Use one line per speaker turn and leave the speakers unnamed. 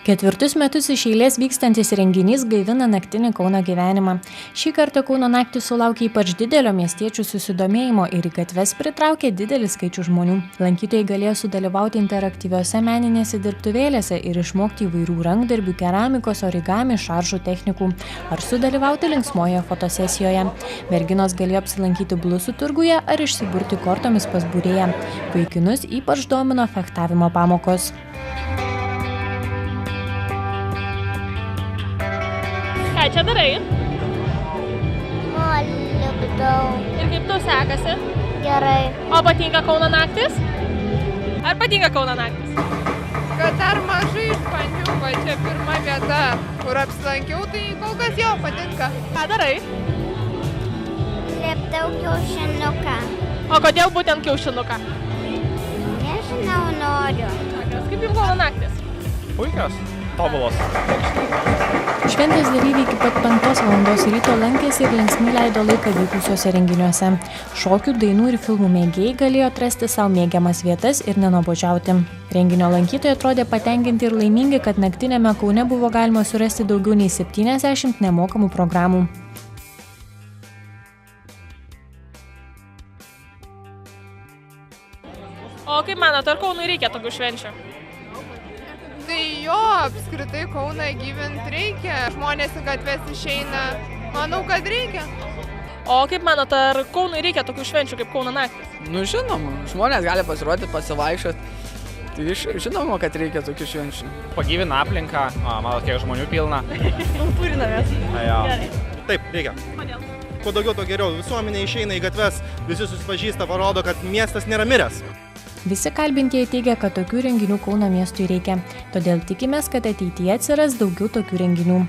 4 metus iš eilės vykstantis renginys gaivina naktinį Kauno gyvenimą. Šį kartą Kauno naktį sulaukė ypač didelio miestiečių susidomėjimo ir į gatves pritraukė didelį skaičių žmonių. Lankytojai galėjo sudalyvauti interaktyviose meninėse dirbtuvėlėse ir išmokti įvairių rankdarbių, keramikos, origami, šaržų technikų ar sudalyvauti linksmoje fotosesijoje. Merginos galėjo apsilankyti blusų turguje ar išsiburti kortomis pas būrėją. Vaikinus ypač domino fechtavimo pamokos.
Ką čia darai?
Lipdau.
Ir kaip tau sekasi?
Gerai.
O patinka Kauno naktis? Ar patinka Kauno naktis?
Kad dar mažai išbandžiau, va čia pirma vieta, kur apsilankiau, tai kol kas jau patinka.
Ką darai?
Lipdau kiaušinuką.
O kodėl būtent kiaušinuką?
Nežinau, noriu.
Kaip jums Kauno naktis?
Puikios, tobulos.
Šventės dalyviai iki pat 5 val. Ryto lankėsi ir linksmai leido laiką vykusiuose renginiuose. Šokių, dainų ir filmų mėgėjai galėjo atrasti savo mėgiamas vietas ir nenuobodžiauti. Renginio lankytojai atrodė patenkinti ir laimingi, kad naktiniame Kaune buvo galima surasti daugiau nei 70 nemokamų programų.
O kaip manote, ar Kaunui reikia tokių švenčių?
Tai jo, apskritai Kauną gyventi reikia, žmonės į gatves išeina, manau, kad reikia.
O kaip manote, ar Kaunui reikia tokių švenčių kaip Kauno naktis?
Nu žinoma, žmonės gali pasirodyti, pasivaikščioti. Tai žinoma, kad reikia tokių švenčių.
Pagyvina aplinką, matot, kiek žmonių pilna.
Kultūrinamės.
Gerai.
Taip, reikia.
Kodėl?
Kuo daugiau, to geriau. Visuomenė išeina į gatves, visi susipažįsta, parodo, kad miestas nėra miręs.
Visi kalbintieji teigia, kad tokių renginių Kauno miestui reikia. Todėl tikimės, kad ateityje atsiras daugiau tokių renginių.